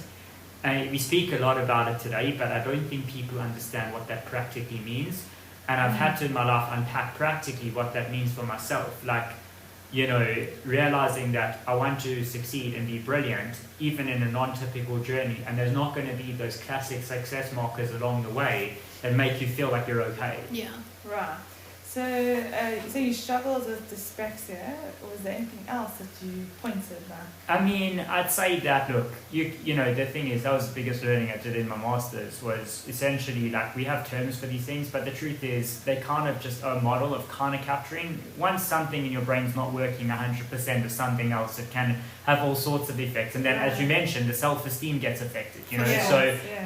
And we speak a lot about it today, but I don't think people understand what that practically means. And I've had to in my life unpack practically what that means for myself. Like, realizing that I want to succeed and be brilliant, even in a non-typical journey. And there's not going to be those classic success markers along the way that make you feel like you're okay. Yeah. Right. So you struggled with dyspraxia, or was there anything else that you pointed at? I mean, I'd say that, look, the thing is, that was the biggest learning I did in my master's, was essentially, like, we have terms for these things, but the truth is, they kind of just a model of kind of capturing. Once something in your brain's not working 100% of something else, it can have all sorts of effects. And then, as you mentioned, the self-esteem gets affected,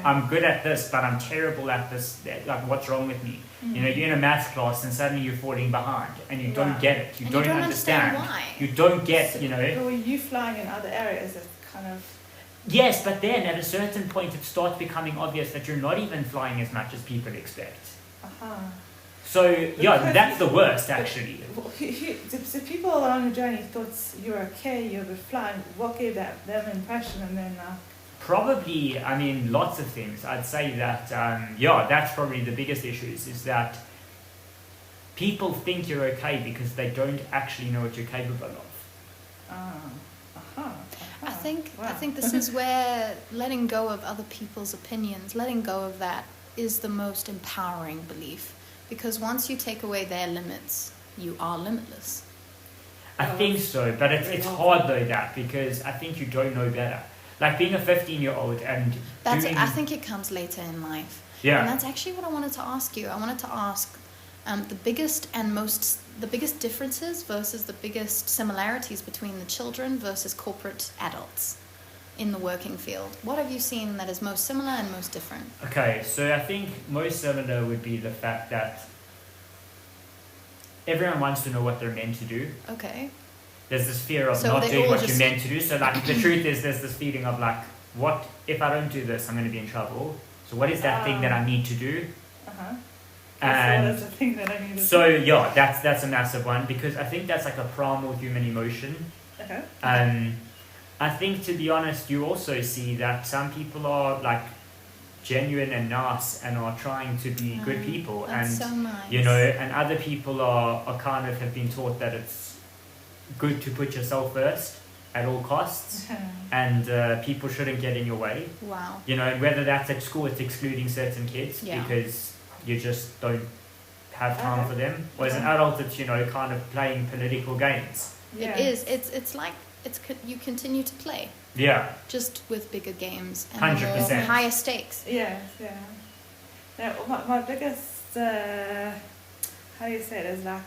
I'm good at this, but I'm terrible at this, like, what's wrong with me? You're in a maths class and suddenly you're falling behind and you don't get it. You don't understand why. You don't get, But were you flying in other areas that kind of... Yes, but then at a certain point it starts becoming obvious that you're not even flying as much as people expect. So, that's the worst, actually. So people on the journey thought you were okay, you were flying. What gave them impression, and then... Probably, I mean, lots of things. I'd say that, that's probably the biggest issues, is that people think you're okay because they don't actually know what you're capable of. I think this is where letting go of other people's opinions, letting go of that is the most empowering belief. Because once you take away their limits, you are limitless. I think so, but it's hard though, that, because I think you don't know better. Like being a 15-year-old and I think it comes later in life. Yeah. And that's actually what I wanted to ask you. I wanted to ask the biggest differences versus the biggest similarities between the children versus corporate adults in the working field. What have you seen that is most similar and most different? Okay, so I think most similar would be the fact that everyone wants to know what they're meant to do. Okay. There's this fear of not doing what you're meant to do. So like the truth is, there's this feeling of like, what if I don't do this, I'm going to be in trouble. So what is that thing that I need to do? And what is the thing that I need to so do? yeah, that's a massive one, because I think that's like a primal human emotion. Okay. I think, to be honest, you also see that some people are like genuine and nice and are trying to be good people, and so nice. and other people are kind of have been taught that it's good to put yourself first at all costs, and people shouldn't get in your way. Wow. Whether that's at school, it's excluding certain kids because you just don't have time for them. Or as an adult, it's kind of playing political games. Yeah. It is. It's like you continue to play. Yeah. Just with bigger games and 100%. higher stakes. Yeah. Now, my biggest how do you say it is like.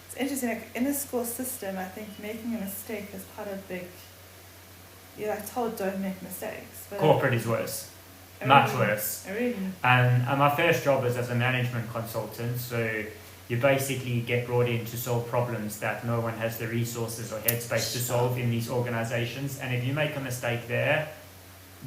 It's interesting, like in the school system, I think making a mistake is part of big. You're like told don't make mistakes. But corporate is worse, much worse. Really? And my first job was as a management consultant, so you basically get brought in to solve problems that no one has the resources or headspace to solve in these organizations. And if you make a mistake there,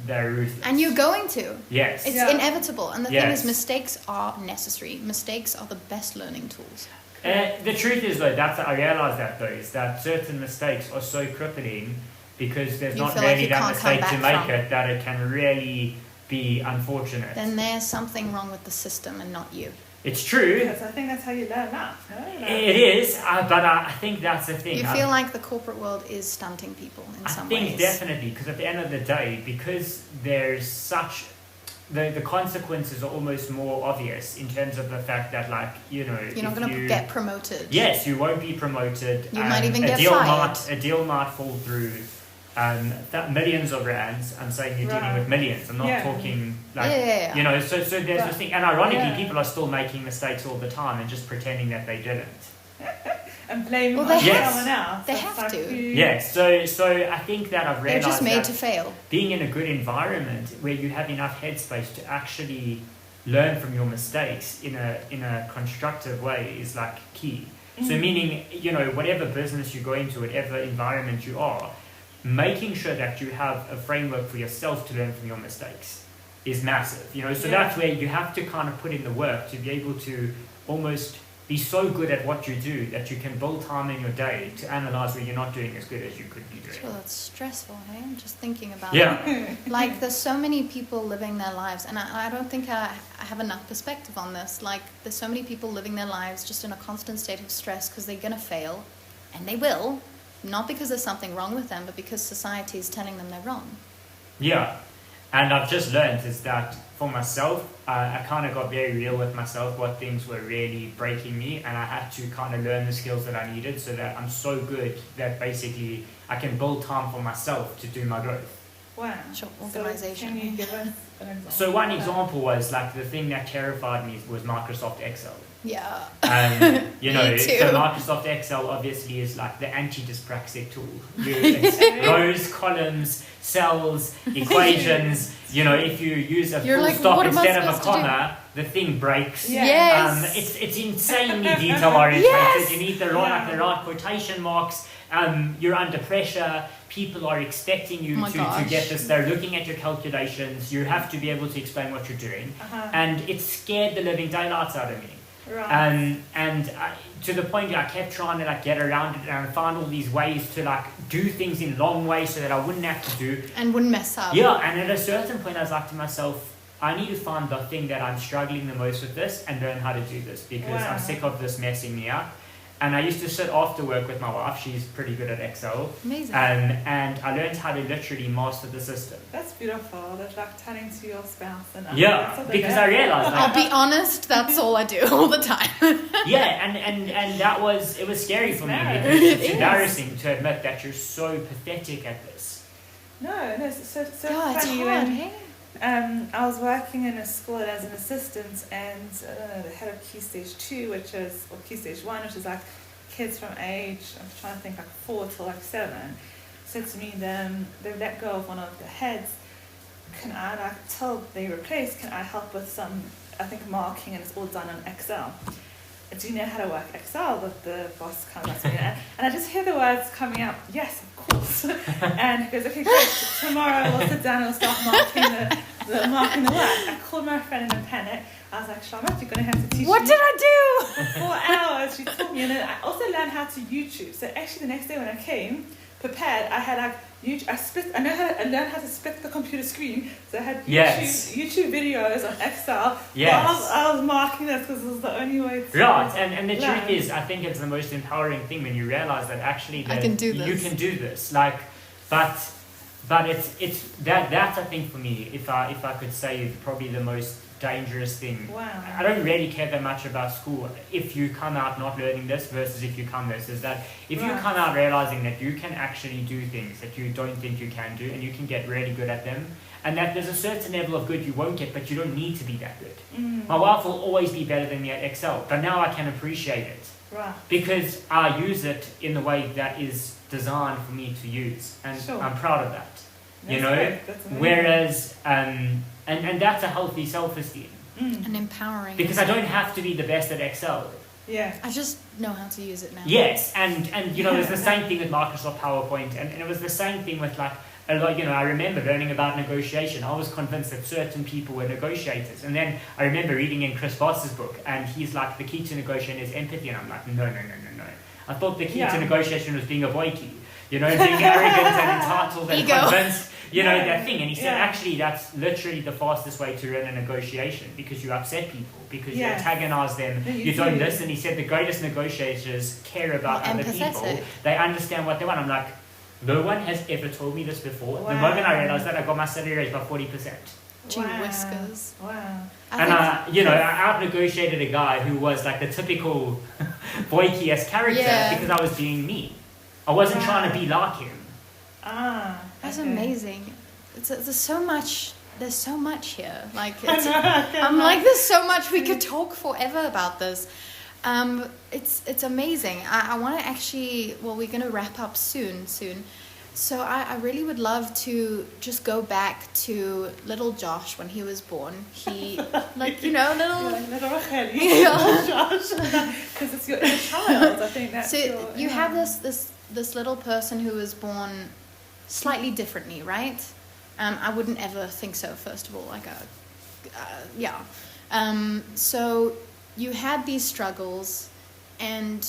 they're ruthless. And you're going to. Yes. It's inevitable. And the thing is, mistakes are necessary. Mistakes are the best learning tools. The truth is, though, I realise that, though, is that certain mistakes are so crippling because there's not really that mistake to make it that it can really be unfortunate. Then there's something wrong with the system and not you. It's true. Because I think that's how you learn math, no? It is, but I think that's the thing. You feel like the corporate world is stunting people in some ways. I think definitely, because at the end of the day, because there's such... The consequences are almost more obvious in terms of the fact that, like, you're not going to get promoted. Yes, you won't be promoted. You might even get fired. A deal might fall through that millions of rands. I'm saying you're dealing with millions. I'm not talking like, so there's this thing. And ironically, people are still making mistakes all the time and just pretending that they didn't. And blaming someone else. They have to. Yes, so I think that I've realised they're just made to fail. Being in a good environment where you have enough headspace to actually learn from your mistakes in a constructive way is like key. Mm-hmm. So meaning, whatever business you go into, whatever environment you are, making sure that you have a framework for yourself to learn from your mistakes is massive. So that's where you have to kind of put in the work to be able to almost be so good at what you do that you can build time in your day to analyze where you're not doing as good as you could be doing. Sure, that's stressful, hey? I'm just thinking about it. Like, there's so many people living their lives, and I don't think I have enough perspective on this. Like, there's so many people living their lives just in a constant state of stress because they're going to fail, and they will, not because there's something wrong with them, but because society is telling them they're wrong. Yeah, and I've just learned is that for myself, I kind of got very real with myself, what things were really breaking me, and I had to kind of learn the skills that I needed so that I'm so good that basically I can build time for myself to do my growth. Wow. Sure, organisation. So can you give us an example? So one example was like the thing that terrified me was Microsoft Excel. Yeah. So Microsoft Excel obviously is like the anti-dyspraxic tool. It's rows, columns, cells, equations. If you use a full stop instead of a comma, the thing breaks. Yes. It's insanely detail oriented. Yes. You need the right quotation marks. You're under pressure. People are expecting you to get this. They're looking at your calculations. You have to be able to explain what you're doing. And it scared the living daylights out of me. Right. To the point I kept trying to like get around it, and I found all these ways to like do things in long ways so that I wouldn't have to do and wouldn't mess up. Yeah, and at a certain point I was like to myself, I need to find the thing that I'm struggling the most with this and learn how to do this, because I'm sick of this messing me up. And I used to sit after work with my wife. She's pretty good at Excel. Amazing. And I learned how to literally master the system. That's beautiful. That's like turning to your spouse. And because I realized... I'll be honest, that's all I do all the time. and it was scary for me, because it's embarrassing to admit that you're so pathetic at this. No, so it's funny. hard, hey? I was working in a school as an assistant, and the head of Key Stage 2, or Key Stage 1, which is like kids from age, I'm trying to think, like 4 to like 7, said to me, they've let go of one of the heads. Can I, like, till they replace, can I help with some, I think, marking, and it's all done on Excel. Do you know how to work Excel? The boss comes up to me, and I just hear the words coming out, yes, of course. And he goes, okay, great, tomorrow we'll sit down and we'll start marking the work. I called my friend in a panic. I was like, Charlotte, you're going to have to teach me. What did I do? For 4 hours, she taught me. And then I also learned how to YouTube. So actually the next day when I came prepared, I had like, I learned how to split the computer screen. So I had YouTube videos on Excel while I was marking this, because it was the only way to Right, and the truth is, I think it's the most empowering thing when you realize that actually I can do this. You can do this. Like, but it's that I think for me, if I could say, is probably the most dangerous thing. Wow. I don't really care that much about school if you come out not learning this versus if you come this. Is that if you come out realizing that you can actually do things that you don't think you can do, and you can get really good at them, and that there's a certain level of good you won't get, but you don't need to be that good. My wife will always be better than me at Excel, but now I can appreciate it. Right. Because I use it in the way that is designed for me to use, and I'm proud of that. That's Great. Whereas and that's a healthy self-esteem. And empowering. Because I don't have to be the best at Excel. Yeah. I just know how to use it now. Yes, and it's the same thing with Microsoft PowerPoint, and it was the same thing with like a lot. I remember learning about negotiation. I was convinced that certain people were negotiators, and then I remember reading in Chris Voss's book, and he's like, the key to negotiation is empathy, and I'm like, no. I thought the key to negotiation was being a boykie, being arrogant and entitled and convinced. That thing. And he said, actually, that's literally the fastest way to run a negotiation, because you upset people, because you antagonize them, you don't listen. He said the greatest negotiators care about other people. They understand what they want. I'm like, no one has ever told me this before. The moment I realized that, I got my salary raised by 40%. Gee whiskers. Wow. And I out-negotiated a guy who was like the typical boykie-esque character because I was being me. I wasn't trying to be like him. That's amazing. There's so much here. Like, I'm like, there's so much, we could talk forever about this. It's amazing. I want to actually, we're going to wrap up soon. So I really would love to just go back to little Josh when he was born. He, little Josh. Because it's your inner child, I think that's so you have this little person who was born slightly differently, right? I wouldn't ever think so, first of all. So you had these struggles, and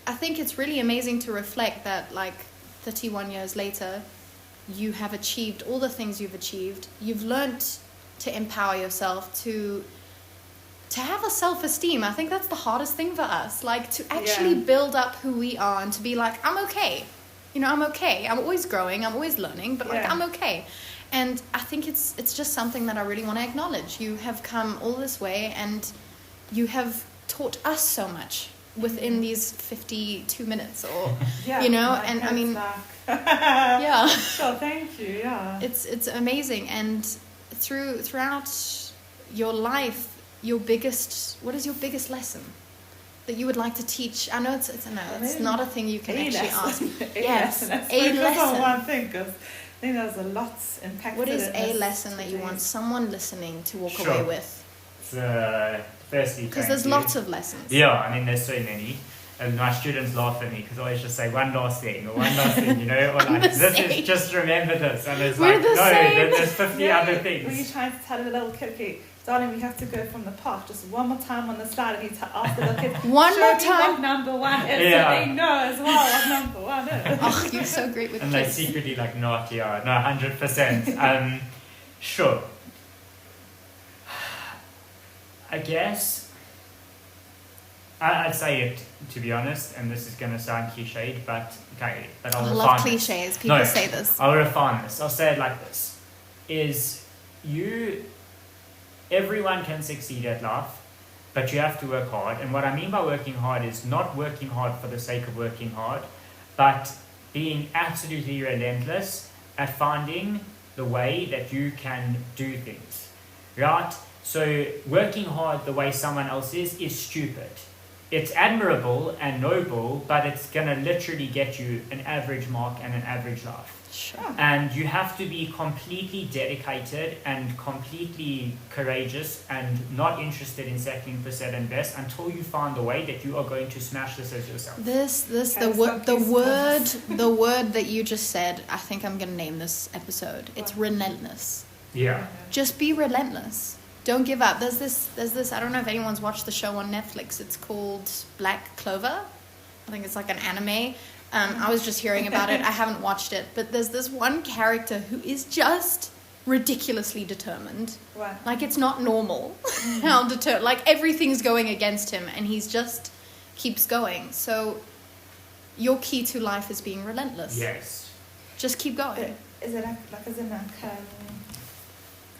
I think it's really amazing to reflect that, like, 31 years later, you have achieved all the things you've achieved. You've learnt to empower yourself, to have a self-esteem. I think that's the hardest thing for us, like, to actually build up who we are and to be like, I'm okay. I'm okay. I'm always growing. I'm always learning, but I'm okay. And I think it's just something that I really want to acknowledge. You have come all this way, and you have taught us so much within these 52 minutes, or and I mean, So thank you. Yeah, it's amazing. And throughout your life, what is your biggest lesson that you would like to teach? I know it's not a thing you can actually ask. Yes, a lesson. One thing, because I think there's a lot impacted. What is a lesson that you want someone listening to walk away with? Firstly, because there's lots of lessons. Yeah, I mean, there's so many. And my students laugh at me because I always just say one last thing, or like, this is just remember this. And it's there's 50 other things. When you're trying to tell a little kid, okay, darling, we have to go from the park. Just one more time on the slide. I need to ask the little kids. One more time. What number one is, so they know as well what number one is. Oh, you're so great with and kids. they secretly like, not, yeah, no, 100%. Sure. I guess I'd say it, to be honest, and this is going to sound cliched, but okay, but I'll refine I love cliches. People say this. I'll refine this. I'll say it like this: everyone can succeed at life, but you have to work hard. And what I mean by working hard is not working hard for the sake of working hard, but being absolutely relentless at finding the way that you can do things, right? So working hard the way someone else is stupid. It's admirable and noble, but it's going to literally get you an average mark and an average life. Sure. And you have to be completely dedicated and completely courageous and not interested in settling for second best until you find the way that you are going to smash this as yourself. The word that you just said, I think I'm going to name this episode. It's relentless. Yeah. Just be relentless. Don't give up. There's this, I don't know if anyone's watched the show on Netflix. It's called Black Clover. I think it's like an anime. I was just hearing about it. I haven't watched it. But there's this one character who is just ridiculously determined. Wow. Like, it's not normal how determined. Like, everything's going against him, and he's just keeps going. So your key to life is being relentless. Yes. Just keep going. Is it like as in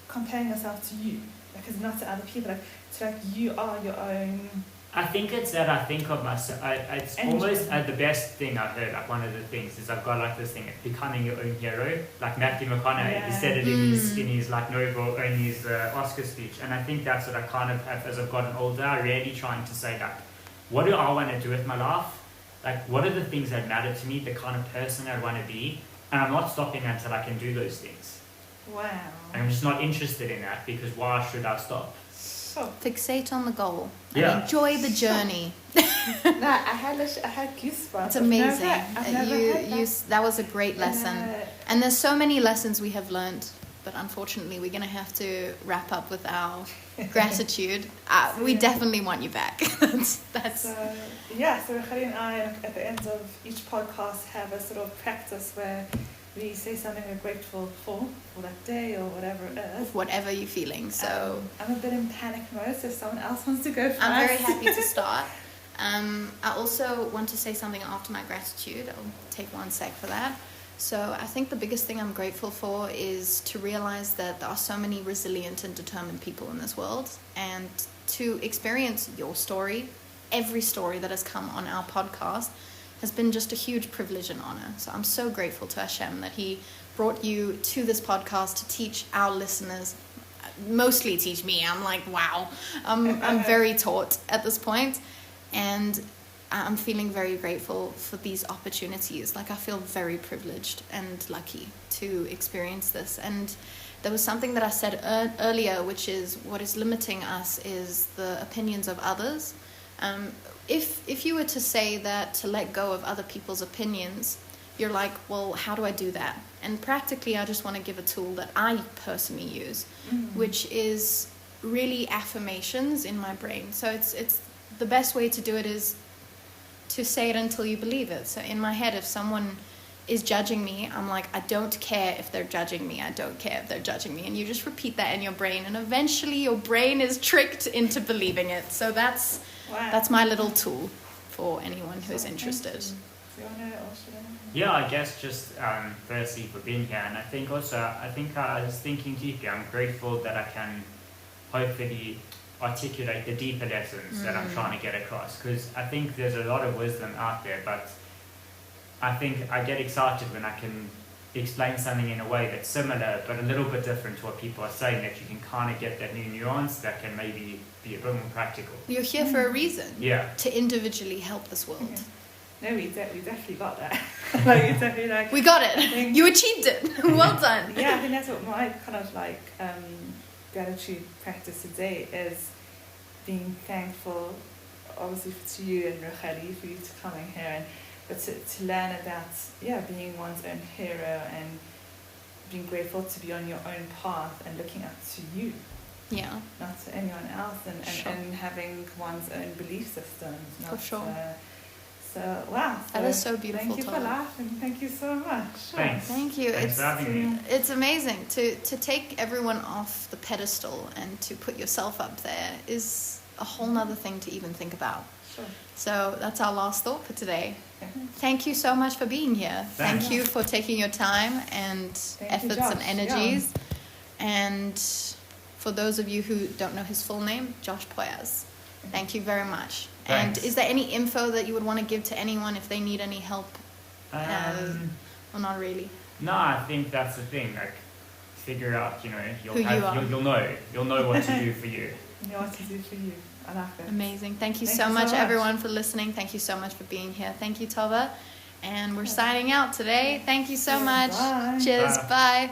comparing yourself to you? Like, it's not to other people. Like, it's like you are your own. I think it's that I think of myself. It's almost the best thing I've heard. Like, one of the things is I've got like this thing, becoming your own hero. Like Matthew McConaughey, he said it in his like Nobel, in his Oscar speech. And I think that's what I kind of have as I've gotten older. I'm really trying to say, like, what do I want to do with my life? Like, what are the things that matter to me? The kind of person I want to be, and I'm not stopping until I can do those things. Wow. And I'm just not interested in that, because why should I stop? Fixate on the goal. Yeah. And enjoy the journey. No, I had goosebumps. It's amazing. I've never had that was a great lesson. And there's so many lessons we have learned, but unfortunately we're going to have to wrap up with our gratitude. We definitely want you back. That's. So Rachel and I, at the end of each podcast, have a sort of practice where we say something we're grateful for that day or whatever it is. Whatever you're feeling. So I'm a bit in panic mode, so if someone else wants to go first. I'm very happy to start. I also want to say something after my gratitude. I'll take 1 sec for that. So I think the biggest thing I'm grateful for is to realize that there are so many resilient and determined people in this world, and to experience your story, every story that has come on our podcast, has been just a huge privilege and honor. So I'm so grateful to Hashem that he brought you to this podcast to teach our listeners, mostly teach me. I'm like, wow, I'm very taught at this point, and I'm feeling very grateful for these opportunities. Like, I feel very privileged and lucky to experience this. And there was something that I said earlier, which is what is limiting us is the opinions of others. If you were to say that to let go of other people's opinions, you're like, well, how do I do that? And practically, I just want to give a tool that I personally use, which is really affirmations in my brain. So it's the best way to do it is to say it until you believe it. So in my head, if someone is judging me, I'm like, I don't care if they're judging me. I don't care if they're judging me. And you just repeat that in your brain, and eventually your brain is tricked into believing it. So that's my little tool for anyone who is interested. Yeah, I guess just firstly for being here, and I think I was thinking deeply. I'm grateful that I can hopefully articulate the deeper lessons that I'm trying to get across, because I think there's a lot of wisdom out there, but I think I get excited when I can explain something in a way that's similar but a little bit different to what people are saying, that you can kind of get that new nuance that can maybe be a bit more practical. You're here for a reason. Yeah. To individually help this world. No, we definitely got that. It's definitely we got it. You achieved it. Well done. Yeah, I think that's what my kind of gratitude practice today is, being thankful, obviously, to you and Rachel for you to coming here, but to learn about being one's own hero and being grateful to be on your own path and looking up to you. not to anyone else, and having one's own belief systems. For sure. So, wow. That is so beautiful. Thank you for laughing. Thank you so much. Thanks. Thank you. Thanks for having me. It's amazing to take everyone off the pedestal and to put yourself up there is a whole nother thing to even think about. Sure. So that's our last thought for today. Thank you so much for being here. Thank you for taking your time and efforts and energies. And for those of you who don't know his full name, Josh Poyaz. Thank you very much. Thanks. And is there any info that you would want to give to anyone if they need any help? Or not really? No, I think that's the thing. Like, figure out, Who you are. You'll know what to do for you. You know what to do for you. I like it. Amazing. Thank you so much, everyone, for listening. Thank you so much for being here. Thank you, Tova. And we're signing out today. Thank you so much. Bye. Cheers. Bye.